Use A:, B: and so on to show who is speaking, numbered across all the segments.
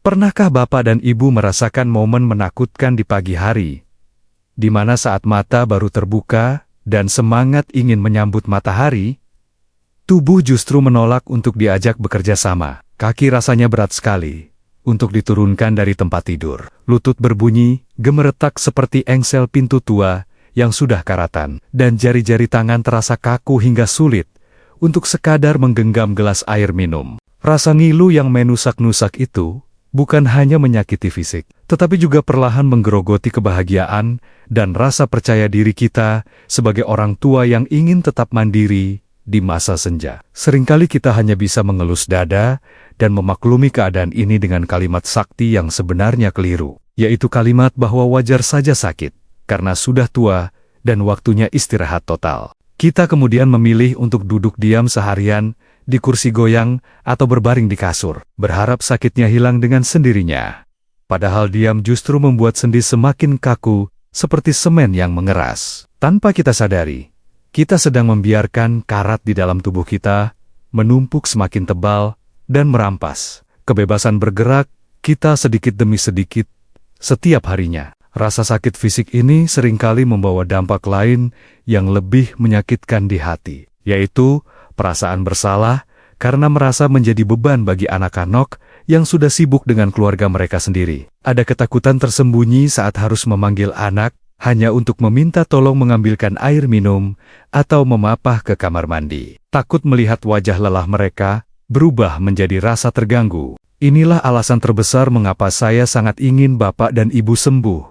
A: Pernahkah Bapak dan Ibu merasakan momen menakutkan di pagi hari, di mana saat mata baru terbuka dan semangat ingin menyambut matahari, tubuh justru menolak untuk diajak bekerja sama. Kaki rasanya berat sekali untuk diturunkan dari tempat tidur. Lutut berbunyi, gemeretak seperti engsel pintu tua yang sudah karatan, dan jari-jari tangan terasa kaku hingga sulit untuk sekadar menggenggam gelas air minum. Rasa ngilu yang menusak-nusak itu bukan hanya menyakiti fisik, tetapi juga perlahan menggerogoti kebahagiaan dan rasa percaya diri kita sebagai orang tua yang ingin tetap mandiri di masa senja. Seringkali kita hanya bisa mengelus dada dan memaklumi keadaan ini dengan kalimat sakti yang sebenarnya keliru, yaitu kalimat bahwa wajar saja sakit, karena sudah tua dan waktunya istirahat total. Kita kemudian memilih untuk duduk diam seharian di kursi goyang atau berbaring di kasur, berharap sakitnya hilang dengan sendirinya. Padahal diam justru membuat sendi semakin kaku, seperti semen yang mengeras. Tanpa kita sadari, kita sedang membiarkan karat di dalam tubuh kita menumpuk semakin tebal dan merampas kebebasan bergerak kita sedikit demi sedikit setiap harinya. Rasa sakit fisik ini seringkali membawa dampak lain yang lebih menyakitkan di hati, yaitu perasaan bersalah karena merasa menjadi beban bagi anak-anak yang sudah sibuk dengan keluarga mereka sendiri. Ada ketakutan tersembunyi saat harus memanggil anak hanya untuk meminta tolong mengambilkan air minum atau memapah ke kamar mandi. Takut melihat wajah lelah mereka berubah menjadi rasa terganggu. Inilah alasan terbesar mengapa saya sangat ingin Bapak dan Ibu sembuh.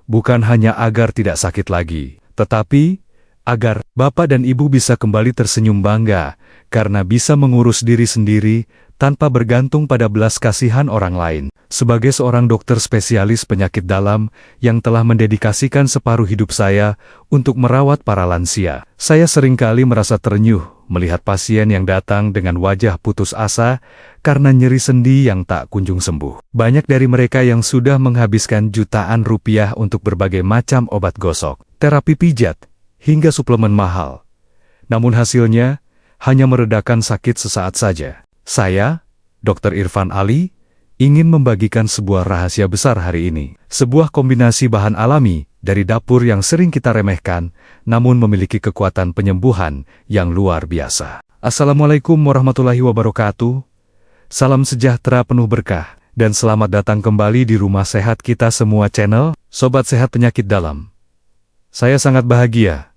A: Bukan hanya agar tidak sakit lagi, tetapi agar Bapak dan Ibu bisa kembali tersenyum bangga karena bisa mengurus diri sendiri tanpa bergantung pada belas kasihan orang lain. Sebagai seorang dokter spesialis penyakit dalam yang telah mendedikasikan separuh hidup saya untuk merawat para lansia, saya seringkali merasa terenyuh melihat pasien yang datang dengan wajah putus asa karena nyeri sendi yang tak kunjung sembuh. Banyak dari mereka yang sudah menghabiskan jutaan rupiah untuk berbagai macam obat gosok, terapi pijat, hingga suplemen mahal. Namun hasilnya hanya meredakan sakit sesaat saja. Saya, Dr. Irfan Ali, ingin membagikan sebuah rahasia besar hari ini. Sebuah kombinasi bahan alami dari dapur yang sering kita remehkan, namun memiliki kekuatan penyembuhan yang luar biasa. Assalamualaikum warahmatullahi wabarakatuh. Salam sejahtera penuh berkah, dan selamat datang kembali di Rumah Sehat Kita Semua channel, Sobat Sehat Penyakit Dalam. Saya sangat bahagia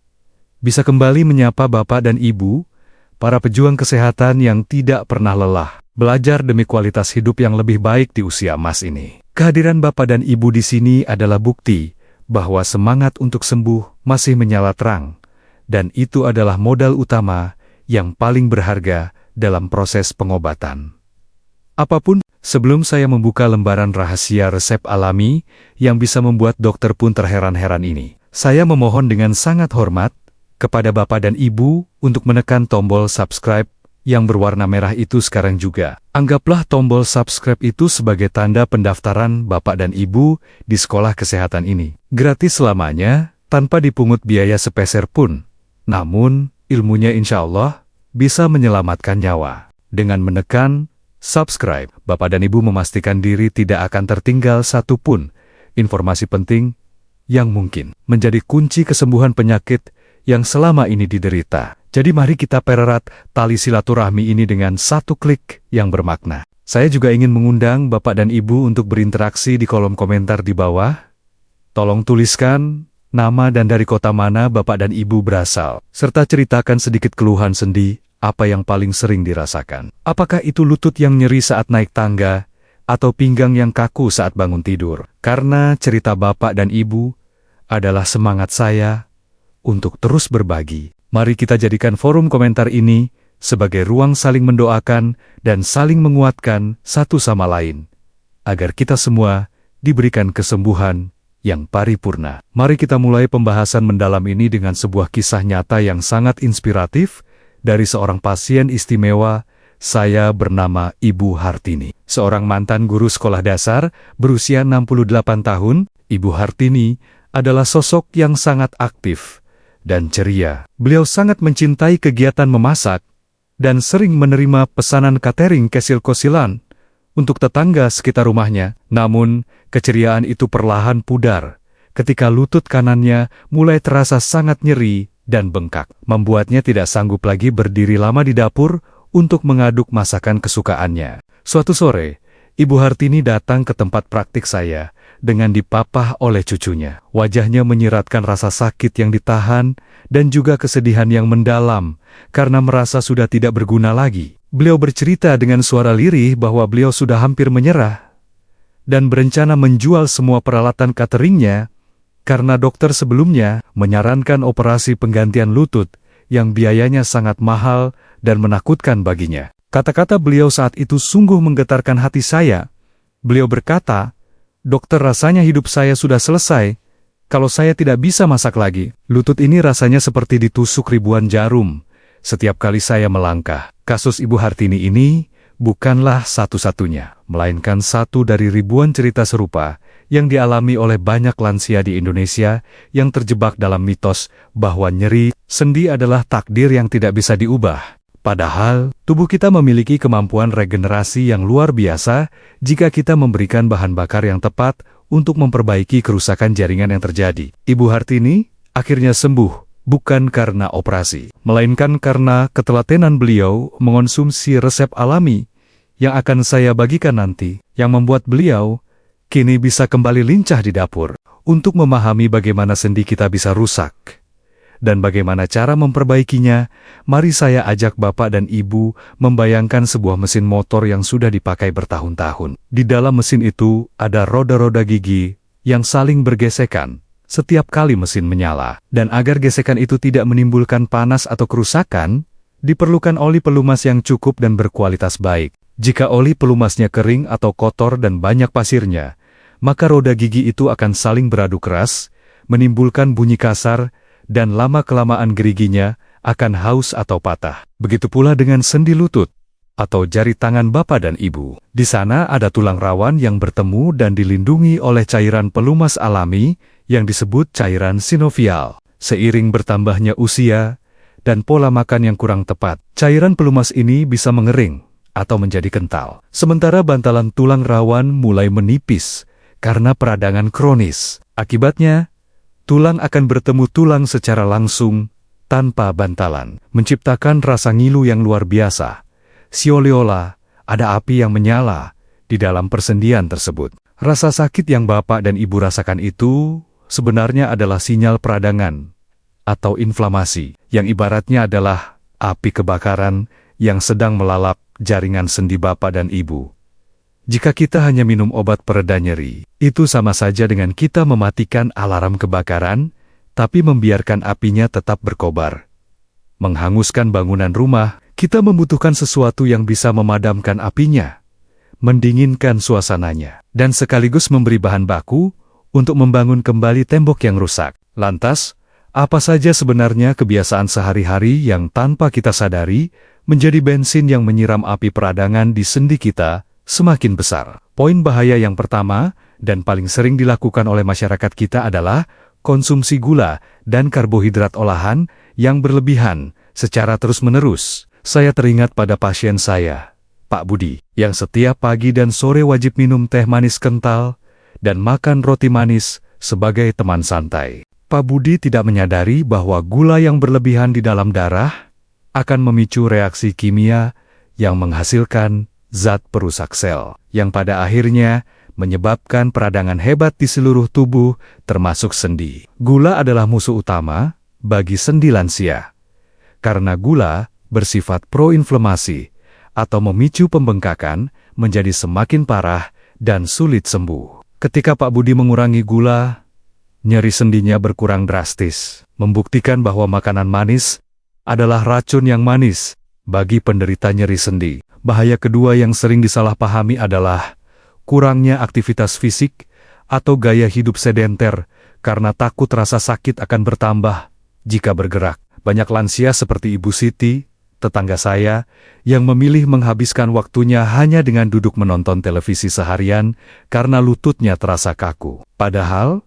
A: bisa kembali menyapa Bapak dan Ibu, para pejuang kesehatan yang tidak pernah lelah, belajar demi kualitas hidup yang lebih baik di usia emas ini. Kehadiran Bapak dan Ibu di sini adalah bukti bahwa semangat untuk sembuh masih menyala terang, dan itu adalah modal utama yang paling berharga dalam proses pengobatan. Apapun, sebelum saya membuka lembaran rahasia resep alami yang bisa membuat dokter pun terheran-heran ini, saya memohon dengan sangat hormat kepada Bapak dan Ibu untuk menekan tombol subscribe yang berwarna merah itu sekarang juga. Anggaplah tombol subscribe itu sebagai tanda pendaftaran Bapak dan Ibu di sekolah kesehatan ini. Gratis selamanya, tanpa dipungut biaya sepeser pun. Namun, ilmunya insya Allah bisa menyelamatkan nyawa. Dengan menekan subscribe, Bapak dan Ibu memastikan diri tidak akan tertinggal satupun informasi penting yang mungkin menjadi kunci kesembuhan penyakit yang selama ini diderita. Jadi mari kita pererat tali silaturahmi ini dengan satu klik yang bermakna. Saya juga ingin mengundang Bapak dan Ibu untuk berinteraksi di kolom komentar di bawah. Tolong tuliskan nama dan dari kota mana Bapak dan Ibu berasal, serta ceritakan sedikit keluhan sendi apa yang paling sering dirasakan. Apakah itu lutut yang nyeri saat naik tangga, atau pinggang yang kaku saat bangun tidur? Karena cerita Bapak dan Ibu adalah semangat saya untuk terus berbagi. Mari kita jadikan forum komentar ini sebagai ruang saling mendoakan dan saling menguatkan satu sama lain, agar kita semua diberikan kesembuhan yang paripurna. Mari kita mulai pembahasan mendalam ini dengan sebuah kisah nyata yang sangat inspiratif dari seorang pasien istimewa. Saya bernama Ibu Hartini, seorang mantan guru sekolah dasar berusia 68 tahun. Ibu Hartini adalah sosok yang sangat aktif dan ceria. Beliau sangat mencintai kegiatan memasak dan sering menerima pesanan catering kesil-kosilan untuk tetangga sekitar rumahnya. Namun, keceriaan itu perlahan pudar ketika lutut kanannya mulai terasa sangat nyeri dan bengkak, membuatnya tidak sanggup lagi berdiri lama di dapur untuk mengaduk masakan kesukaannya. Suatu sore, Ibu Hartini datang ke tempat praktik saya dengan dipapah oleh cucunya. Wajahnya menyiratkan rasa sakit yang ditahan dan juga kesedihan yang mendalam karena merasa sudah tidak berguna lagi. Beliau bercerita dengan suara lirih bahwa beliau sudah hampir menyerah dan berencana menjual semua peralatan cateringnya karena dokter sebelumnya menyarankan operasi penggantian lutut yang biayanya sangat mahal dan menakutkan baginya. Kata-kata beliau saat itu sungguh menggetarkan hati saya. Beliau berkata, "Dokter, rasanya hidup saya sudah selesai kalau saya tidak bisa masak lagi. Lutut ini rasanya seperti ditusuk ribuan jarum setiap kali saya melangkah." Kasus Ibu Hartini ini bukanlah satu-satunya, melainkan satu dari ribuan cerita serupa yang dialami oleh banyak lansia di Indonesia yang terjebak dalam mitos bahwa nyeri sendi adalah takdir yang tidak bisa diubah. Padahal, tubuh kita memiliki kemampuan regenerasi yang luar biasa jika kita memberikan bahan bakar yang tepat untuk memperbaiki kerusakan jaringan yang terjadi. Ibu Hartini akhirnya sembuh, bukan karena operasi, melainkan karena ketelatenan beliau mengonsumsi resep alami yang akan saya bagikan nanti, yang membuat beliau kini bisa kembali lincah di dapur untuk memahami bagaimana sendi kita bisa rusak dan bagaimana cara memperbaikinya. Mari saya ajak Bapak dan Ibu membayangkan sebuah mesin motor yang sudah dipakai bertahun-tahun. Di dalam mesin itu ada roda-roda gigi yang saling bergesekan setiap kali mesin menyala. Dan agar gesekan itu tidak menimbulkan panas atau kerusakan, diperlukan oli pelumas yang cukup dan berkualitas baik. Jika oli pelumasnya kering atau kotor dan banyak pasirnya, maka roda gigi itu akan saling beradu keras, menimbulkan bunyi kasar, dan lama-kelamaan geriginya akan haus atau patah. Begitu pula dengan sendi lutut atau jari tangan Bapak dan Ibu. Di sana ada tulang rawan yang bertemu dan dilindungi oleh cairan pelumas alami yang disebut cairan sinovial. Seiring bertambahnya usia dan pola makan yang kurang tepat, cairan pelumas ini bisa mengering atau menjadi kental. Sementara bantalan tulang rawan mulai menipis karena peradangan kronis. Akibatnya, tulang akan bertemu tulang secara langsung tanpa bantalan, menciptakan rasa ngilu yang luar biasa. Seolah-olah ada api yang menyala di dalam persendian tersebut. Rasa sakit yang Bapak dan Ibu rasakan itu sebenarnya adalah sinyal peradangan atau inflamasi, yang ibaratnya adalah api kebakaran yang sedang melalap jaringan sendi Bapak dan Ibu. Jika kita hanya minum obat pereda nyeri, itu sama saja dengan kita mematikan alarm kebakaran, tapi membiarkan apinya tetap berkobar. Menghanguskan bangunan rumah, kita membutuhkan sesuatu yang bisa memadamkan apinya, mendinginkan suasananya, dan sekaligus memberi bahan baku untuk membangun kembali tembok yang rusak. Lantas, apa saja sebenarnya kebiasaan sehari-hari yang tanpa kita sadari menjadi bensin yang menyiram api peradangan di sendi kita semakin besar? Poin bahaya yang pertama dan paling sering dilakukan oleh masyarakat kita adalah konsumsi gula dan karbohidrat olahan yang berlebihan secara terus-menerus. Saya teringat pada pasien saya, Pak Budi, yang setiap pagi dan sore wajib minum teh manis kental dan makan roti manis sebagai teman santai. Pak Budi tidak menyadari bahwa gula yang berlebihan di dalam darah akan memicu reaksi kimia yang menghasilkan zat perusak sel, yang pada akhirnya menyebabkan peradangan hebat di seluruh tubuh, termasuk sendi. Gula adalah musuh utama bagi sendi lansia, karena gula bersifat proinflamasi atau memicu pembengkakan menjadi semakin parah dan sulit sembuh. Ketika Pak Budi mengurangi gula, nyeri sendinya berkurang drastis, membuktikan bahwa makanan manis adalah racun yang manis bagi penderita nyeri sendi. Bahaya kedua yang sering disalahpahami adalah kurangnya aktivitas fisik atau gaya hidup sedenter karena takut rasa sakit akan bertambah jika bergerak. Banyak lansia seperti Ibu Siti, tetangga saya, yang memilih menghabiskan waktunya hanya dengan duduk menonton televisi seharian karena lututnya terasa kaku. Padahal,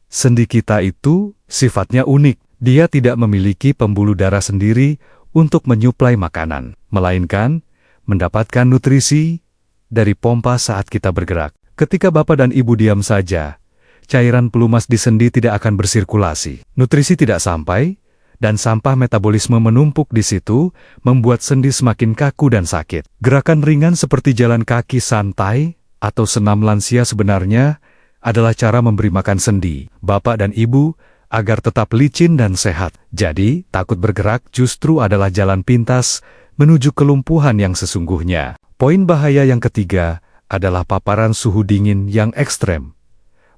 A: sendi kita itu sifatnya unik. Dia tidak memiliki pembuluh darah sendiri untuk menyuplai makanan, melainkan mendapatkan nutrisi dari pompa saat kita bergerak. Ketika Bapak dan Ibu diam saja, cairan pelumas di sendi tidak akan bersirkulasi. Nutrisi tidak sampai, dan sampah metabolisme menumpuk di situ, membuat sendi semakin kaku dan sakit. Gerakan ringan seperti jalan kaki santai atau senam lansia sebenarnya adalah cara memberi makan sendi, Bapak dan Ibu, agar tetap licin dan sehat. Jadi, takut bergerak justru adalah jalan pintas menuju kelumpuhan yang sesungguhnya. Poin bahaya yang ketiga adalah paparan suhu dingin yang ekstrem,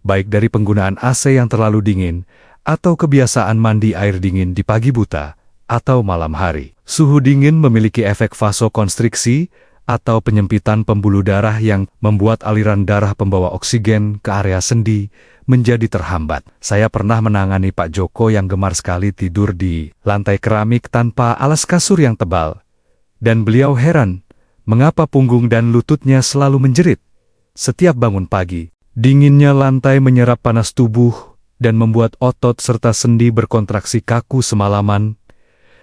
A: baik dari penggunaan AC yang terlalu dingin, atau kebiasaan mandi air dingin di pagi buta, atau malam hari. Suhu dingin memiliki efek vasokonstriksi, atau penyempitan pembuluh darah yang membuat aliran darah pembawa oksigen ke area sendi menjadi terhambat. Saya pernah menangani Pak Joko yang gemar sekali tidur di lantai keramik tanpa alas kasur yang tebal. Dan beliau heran, mengapa punggung dan lututnya selalu menjerit. Setiap bangun pagi, dinginnya lantai menyerap panas tubuh dan membuat otot serta sendi berkontraksi kaku semalaman,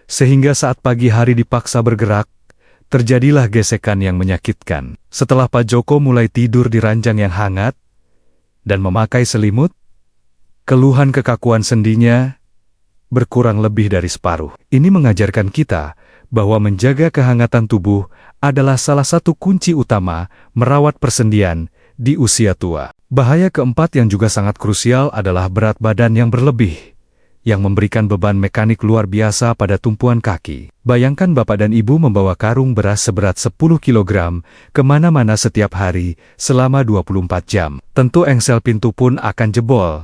A: sehingga saat pagi hari dipaksa bergerak, terjadilah gesekan yang menyakitkan. Setelah Pak Joko mulai tidur di ranjang yang hangat dan memakai selimut, keluhan kekakuan sendinya berkurang lebih dari separuh. Ini mengajarkan kita bahwa menjaga kehangatan tubuh adalah salah satu kunci utama merawat persendian di usia tua. Bahaya keempat yang juga sangat krusial adalah berat badan yang berlebih, yang memberikan beban mekanik luar biasa pada tumpuan kaki. Bayangkan Bapak dan Ibu membawa karung beras seberat 10 kg kemana-mana setiap hari selama 24 jam. Tentu engsel pintu pun akan jebol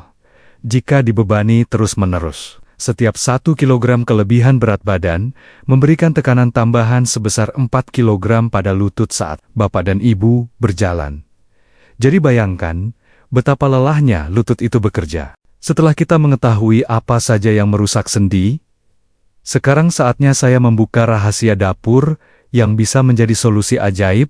A: jika dibebani terus-menerus. Setiap 1 kg kelebihan berat badan memberikan tekanan tambahan sebesar 4 kg pada lutut saat Bapak dan Ibu berjalan. Jadi bayangkan betapa lelahnya lutut itu bekerja. Setelah kita mengetahui apa saja yang merusak sendi, sekarang saatnya saya membuka rahasia dapur yang bisa menjadi solusi ajaib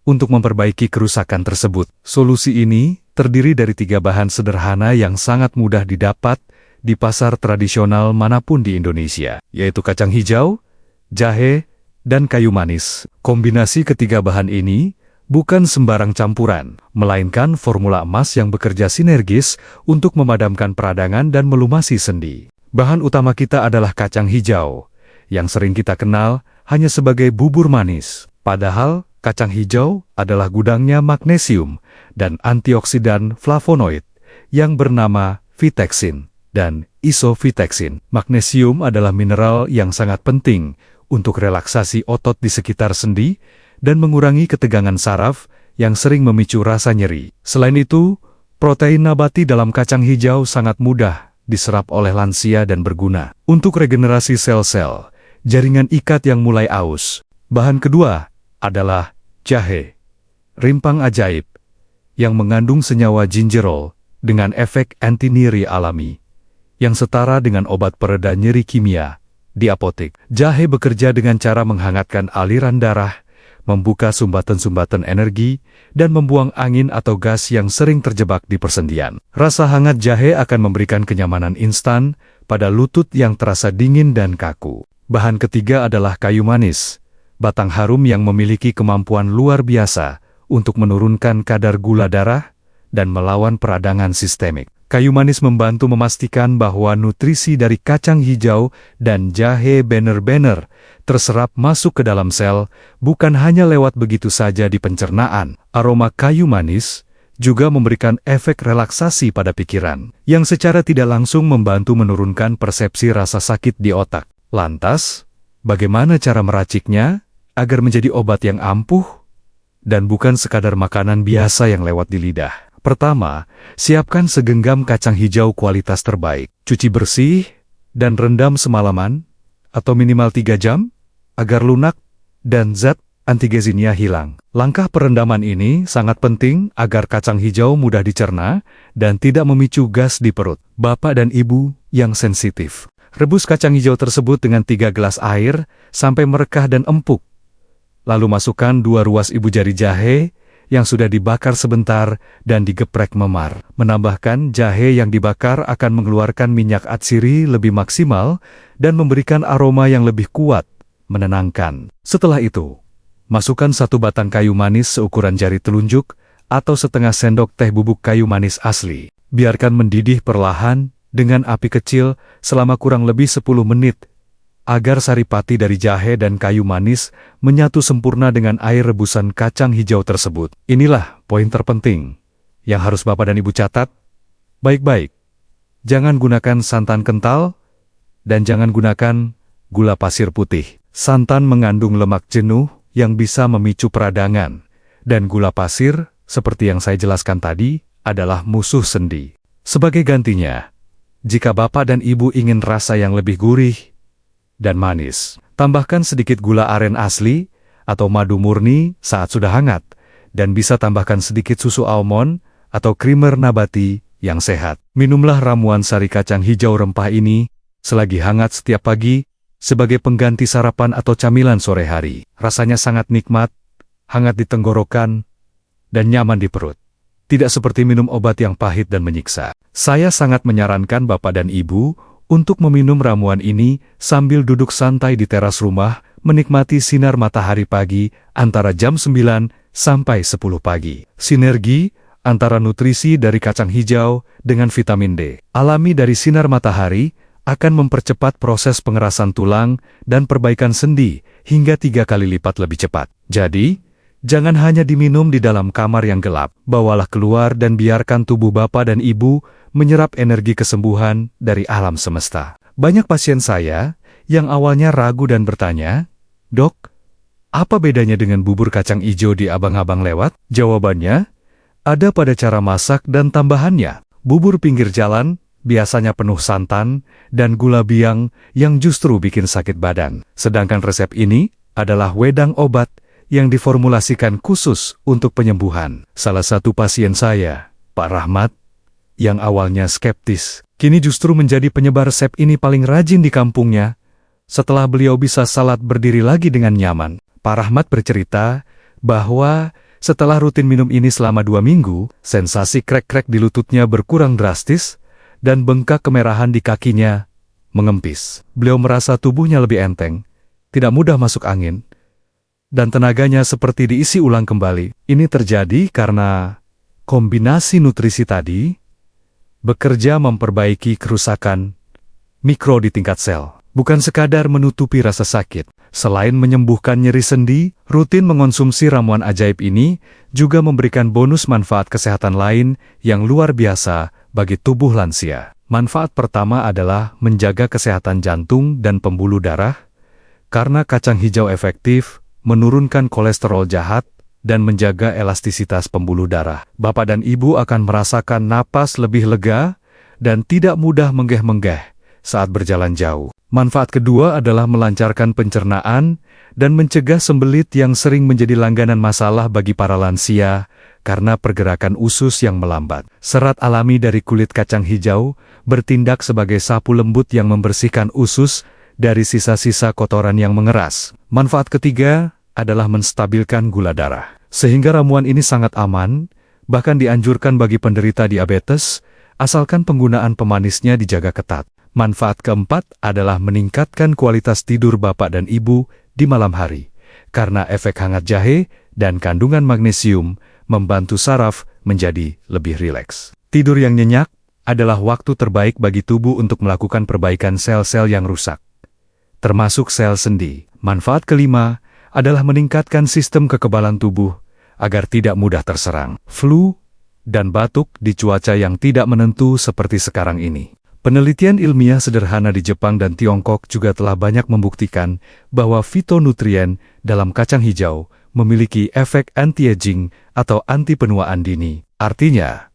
A: untuk memperbaiki kerusakan tersebut. Solusi ini terdiri dari 3 bahan sederhana yang sangat mudah didapat di pasar tradisional manapun di Indonesia, yaitu kacang hijau, jahe, dan kayu manis. Kombinasi ketiga bahan ini bukan sembarang campuran, melainkan formula emas yang bekerja sinergis untuk memadamkan peradangan dan melumasi sendi. Bahan utama kita adalah kacang hijau, yang sering kita kenal hanya sebagai bubur manis. Padahal, kacang hijau adalah gudangnya magnesium dan antioksidan flavonoid yang bernama vitexin dan isovitexin. Magnesium adalah mineral yang sangat penting untuk relaksasi otot di sekitar sendi dan mengurangi ketegangan saraf yang sering memicu rasa nyeri. Selain itu, protein nabati dalam kacang hijau sangat mudah diserap oleh lansia dan berguna untuk regenerasi sel-sel jaringan ikat yang mulai aus. Bahan kedua adalah jahe, rimpang ajaib, yang mengandung senyawa gingerol dengan efek anti-nyeri alami, yang setara dengan obat pereda nyeri kimia di apotek. Jahe bekerja dengan cara menghangatkan aliran darah, membuka sumbatan-sumbatan energi, dan membuang angin atau gas yang sering terjebak di persendian. Rasa hangat jahe akan memberikan kenyamanan instan pada lutut yang terasa dingin dan kaku. Bahan ketiga adalah kayu manis, batang harum yang memiliki kemampuan luar biasa untuk menurunkan kadar gula darah dan melawan peradangan sistemik. Kayu manis membantu memastikan bahwa nutrisi dari kacang hijau dan jahe benar-benar terserap masuk ke dalam sel, bukan hanya lewat begitu saja di pencernaan. Aroma kayu manis juga memberikan efek relaksasi pada pikiran, yang secara tidak langsung membantu menurunkan persepsi rasa sakit di otak. Lantas, bagaimana cara meraciknya agar menjadi obat yang ampuh dan bukan sekadar makanan biasa yang lewat di lidah? Pertama, siapkan segenggam kacang hijau kualitas terbaik. Cuci bersih dan rendam semalaman atau minimal 3 jam agar lunak dan zat antigezinnya hilang. Langkah perendaman ini sangat penting agar kacang hijau mudah dicerna dan tidak memicu gas di perut. Bapak dan Ibu yang sensitif, rebus kacang hijau tersebut dengan 3 gelas air sampai merekah dan empuk. Lalu masukkan 2 ruas ibu jari jahe yang sudah dibakar sebentar dan digeprek memar. Menambahkan jahe yang dibakar akan mengeluarkan minyak atsiri lebih maksimal dan memberikan aroma yang lebih kuat, menenangkan. Setelah itu, Masukkan 1 batang kayu manis seukuran jari telunjuk atau setengah sendok teh bubuk kayu manis asli. Biarkan mendidih perlahan dengan api kecil selama kurang lebih 10 menit, agar saripati dari jahe dan kayu manis menyatu sempurna dengan air rebusan kacang hijau tersebut. Inilah poin terpenting yang harus Bapak dan Ibu catat baik-baik. Jangan gunakan santan kental dan jangan gunakan gula pasir putih. Santan mengandung lemak jenuh yang bisa memicu peradangan, dan gula pasir, seperti yang saya jelaskan tadi, adalah musuh sendi. Sebagai gantinya, jika Bapak dan Ibu ingin rasa yang lebih gurih dan manis, tambahkan sedikit gula aren asli atau madu murni saat sudah hangat, dan bisa tambahkan sedikit susu almond atau krimer nabati yang sehat. Minumlah ramuan sari kacang hijau rempah ini selagi hangat setiap pagi, sebagai pengganti sarapan atau camilan sore hari. Rasanya sangat nikmat, hangat di tenggorokan, dan nyaman di perut. Tidak seperti minum obat yang pahit dan menyiksa. Saya sangat menyarankan Bapak dan Ibu untuk meminum ramuan ini sambil duduk santai di teras rumah, menikmati sinar matahari pagi antara jam 9 sampai 10 pagi. Sinergi antara nutrisi dari kacang hijau dengan vitamin D alami dari sinar matahari akan mempercepat proses pengerasan tulang dan perbaikan sendi hingga 3 kali lipat lebih cepat. Jadi, jangan hanya diminum di dalam kamar yang gelap. Bawalah keluar dan biarkan tubuh Bapak dan Ibu menyerap energi kesembuhan dari alam semesta. Banyak pasien saya yang awalnya ragu dan bertanya, "Dok, apa bedanya dengan bubur kacang hijau di abang-abang lewat?" Jawabannya, ada pada cara masak dan tambahannya. Bubur pinggir jalan biasanya penuh santan dan gula biang yang justru bikin sakit badan. Sedangkan resep ini adalah wedang obat yang diformulasikan khusus untuk penyembuhan. Salah satu pasien saya, Pak Rahmat, yang awalnya skeptis, kini justru menjadi penyebar resep ini paling rajin di kampungnya. Setelah beliau bisa salat berdiri lagi dengan nyaman, Pak Rahmat bercerita bahwa setelah rutin minum ini selama 2 minggu, sensasi krek-krek di lututnya berkurang drastis, dan bengkak kemerahan di kakinya mengempis. Beliau merasa tubuhnya lebih enteng, tidak mudah masuk angin, dan tenaganya seperti diisi ulang kembali. Ini terjadi karena kombinasi nutrisi tadi bekerja memperbaiki kerusakan mikro di tingkat sel, bukan sekadar menutupi rasa sakit. Selain menyembuhkan nyeri sendi, rutin mengonsumsi ramuan ajaib ini juga memberikan bonus manfaat kesehatan lain yang luar biasa bagi tubuh lansia. Manfaat pertama adalah menjaga kesehatan jantung dan pembuluh darah, karena kacang hijau efektif menurunkan kolesterol jahat dan menjaga elastisitas pembuluh darah. Bapak dan Ibu akan merasakan napas lebih lega dan tidak mudah menggeh-menggeh saat berjalan jauh. Manfaat kedua adalah melancarkan pencernaan dan mencegah sembelit yang sering menjadi langganan masalah bagi para lansia karena pergerakan usus yang melambat. Serat alami dari kulit kacang hijau bertindak sebagai sapu lembut yang membersihkan usus dari sisa-sisa kotoran yang mengeras. Manfaat ketiga adalah menstabilkan gula darah. Sehingga ramuan ini sangat aman, bahkan dianjurkan bagi penderita diabetes, asalkan penggunaan pemanisnya dijaga ketat. Manfaat keempat adalah meningkatkan kualitas tidur Bapak dan Ibu di malam hari, karena efek hangat jahe dan kandungan magnesium membantu saraf menjadi lebih rileks. Tidur yang nyenyak adalah waktu terbaik bagi tubuh untuk melakukan perbaikan sel-sel yang rusak, termasuk sel sendi. Manfaat kelima adalah meningkatkan sistem kekebalan tubuh agar tidak mudah terserang flu dan batuk di cuaca yang tidak menentu seperti sekarang ini. Penelitian ilmiah sederhana di Jepang dan Tiongkok juga telah banyak membuktikan bahwa fitonutrien dalam kacang hijau memiliki efek anti-aging atau anti penuaan dini. Artinya,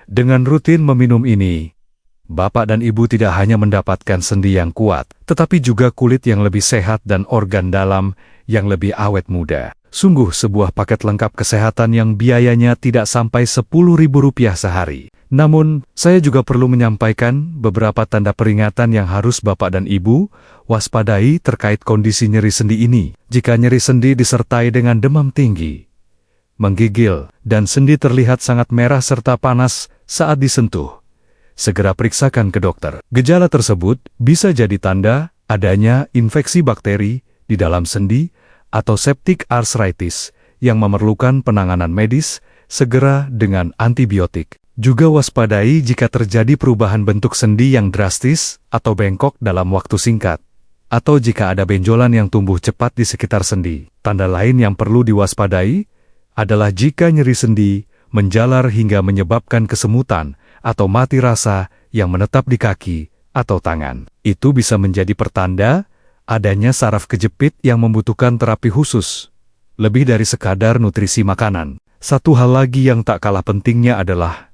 A: dengan rutin meminum ini, Bapak dan Ibu tidak hanya mendapatkan sendi yang kuat, tetapi juga kulit yang lebih sehat dan organ dalam yang lebih awet muda. Sungguh sebuah paket lengkap kesehatan yang biayanya tidak sampai Rp10.000 sehari. Namun, saya juga perlu menyampaikan beberapa tanda peringatan yang harus Bapak dan Ibu waspadai terkait kondisi nyeri sendi ini. Jika nyeri sendi disertai dengan demam tinggi, menggigil, dan sendi terlihat sangat merah serta panas saat disentuh, segera periksakan ke dokter. Gejala tersebut bisa jadi tanda adanya infeksi bakteri di dalam sendi atau septic arthritis yang memerlukan penanganan medis segera dengan antibiotik. Juga waspadai jika terjadi perubahan bentuk sendi yang drastis atau bengkok dalam waktu singkat, atau jika ada benjolan yang tumbuh cepat di sekitar sendi. Tanda lain yang perlu diwaspadai adalah jika nyeri sendi menjalar hingga menyebabkan kesemutan atau mati rasa yang menetap di kaki atau tangan. Itu bisa menjadi pertanda adanya saraf kejepit yang membutuhkan terapi khusus, lebih dari sekadar nutrisi makanan. Satu hal lagi yang tak kalah pentingnya adalah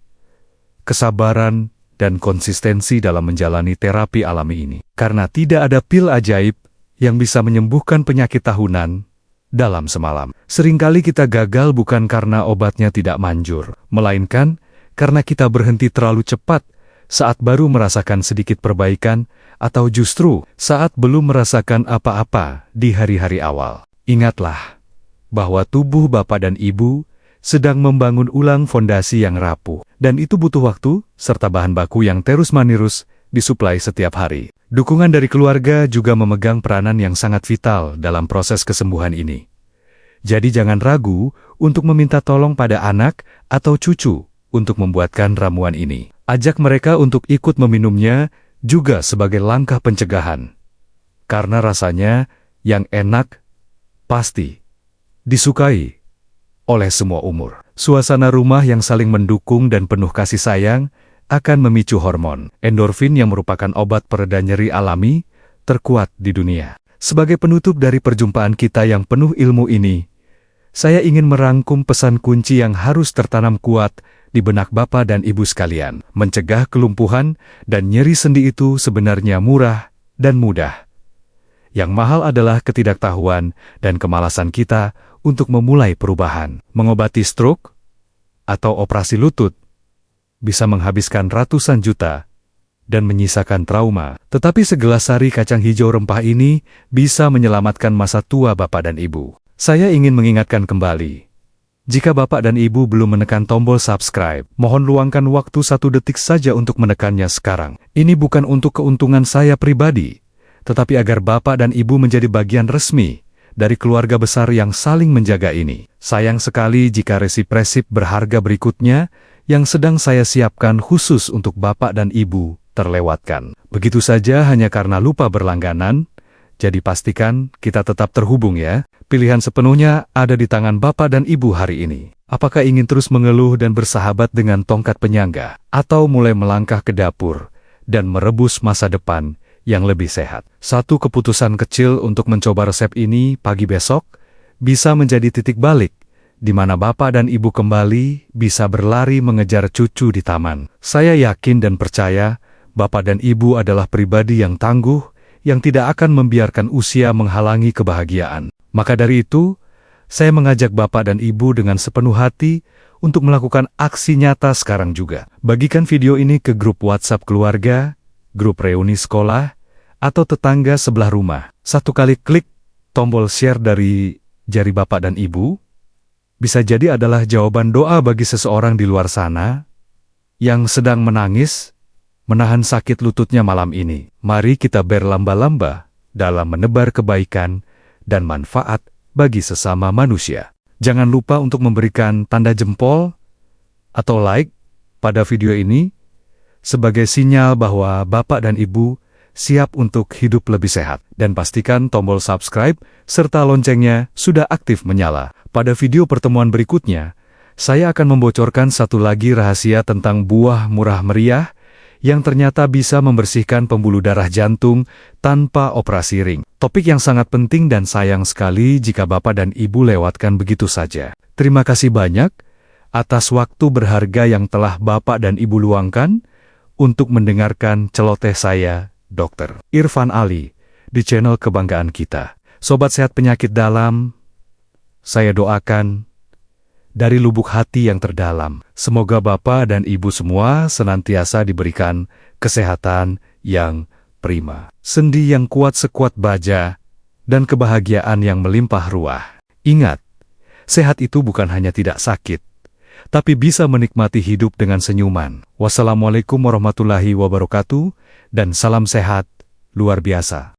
A: kesabaran dan konsistensi dalam menjalani terapi alami ini. Karena tidak ada pil ajaib yang bisa menyembuhkan penyakit tahunan dalam semalam. Seringkali kita gagal bukan karena obatnya tidak manjur, melainkan karena kita berhenti terlalu cepat saat baru merasakan sedikit perbaikan, atau justru saat belum merasakan apa-apa di hari-hari awal. Ingatlah bahwa tubuh Bapak dan Ibu sedang membangun ulang fondasi yang rapuh, dan itu butuh waktu serta bahan baku yang terus-menerus disuplai setiap hari. Dukungan dari keluarga juga memegang peranan yang sangat vital dalam proses kesembuhan ini. Jadi jangan ragu untuk meminta tolong pada anak atau cucu untuk membuatkan ramuan ini. Ajak mereka untuk ikut meminumnya juga sebagai langkah pencegahan. Karena rasanya yang enak pasti disukai oleh semua umur. Suasana rumah yang saling mendukung dan penuh kasih sayang akan memicu hormon endorfin yang merupakan obat pereda nyeri alami terkuat di dunia. Sebagai penutup dari perjumpaan kita yang penuh ilmu ini, saya ingin merangkum pesan kunci yang harus tertanam kuat di benak Bapak dan Ibu sekalian. Mencegah kelumpuhan dan nyeri sendi itu sebenarnya murah dan mudah. Yang mahal adalah ketidaktahuan dan kemalasan kita untuk memulai perubahan. Mengobati stroke atau operasi lutut bisa menghabiskan ratusan juta dan menyisakan trauma. Tetapi segelas sari kacang hijau rempah ini bisa menyelamatkan masa tua Bapak dan Ibu. Saya ingin mengingatkan kembali, jika Bapak dan Ibu belum menekan tombol subscribe, mohon luangkan waktu 1 detik saja untuk menekannya sekarang. Ini bukan untuk keuntungan saya pribadi, tetapi agar Bapak dan Ibu menjadi bagian resmi dari keluarga besar yang saling menjaga ini. Sayang sekali jika resip-resip berharga berikutnya yang sedang saya siapkan khusus untuk Bapak dan Ibu terlewatkan. Begitu saja hanya karena lupa berlangganan, jadi pastikan kita tetap terhubung ya. Pilihan sepenuhnya ada di tangan Bapak dan Ibu hari ini. Apakah ingin terus mengeluh dan bersahabat dengan tongkat penyangga, atau mulai melangkah ke dapur dan merebus masa depan yang lebih sehat? Satu keputusan kecil untuk mencoba resep ini pagi besok bisa menjadi titik balik di mana Bapak dan Ibu kembali bisa berlari mengejar cucu di taman. Saya yakin dan percaya Bapak dan Ibu adalah pribadi yang tangguh yang tidak akan membiarkan usia menghalangi kebahagiaan. Maka dari itu, saya mengajak Bapak dan Ibu dengan sepenuh hati untuk melakukan aksi nyata sekarang juga. Bagikan video ini ke grup WhatsApp keluarga, grup reuni sekolah, atau tetangga sebelah rumah. Satu kali klik tombol share dari jari Bapak dan Ibu, bisa jadi adalah jawaban doa bagi seseorang di luar sana yang sedang menangis, menahan sakit lututnya malam ini. Mari kita berlamba-lamba dalam menebar kebaikan dan manfaat bagi sesama manusia. Jangan lupa untuk memberikan tanda jempol atau like pada video ini sebagai sinyal bahwa Bapak dan Ibu siap untuk hidup lebih sehat. Dan pastikan tombol subscribe serta loncengnya sudah aktif menyala. Pada video pertemuan berikutnya, saya akan membocorkan satu lagi rahasia tentang buah murah meriah yang ternyata bisa membersihkan pembuluh darah jantung tanpa operasi ring. Topik yang sangat penting dan sayang sekali jika Bapak dan Ibu lewatkan begitu saja. Terima kasih banyak atas waktu berharga yang telah Bapak dan Ibu luangkan untuk mendengarkan celoteh saya, Dr. Irfan Ali, di channel kebanggaan kita. Sobat sehat penyakit dalam, saya doakan dari lubuk hati yang terdalam, semoga Bapak dan Ibu semua senantiasa diberikan kesehatan yang prima, sendi yang kuat sekuat baja, dan kebahagiaan yang melimpah ruah. Ingat, sehat itu bukan hanya tidak sakit, tapi bisa menikmati hidup dengan senyuman. Wassalamualaikum warahmatullahi wabarakatuh, dan salam sehat luar biasa.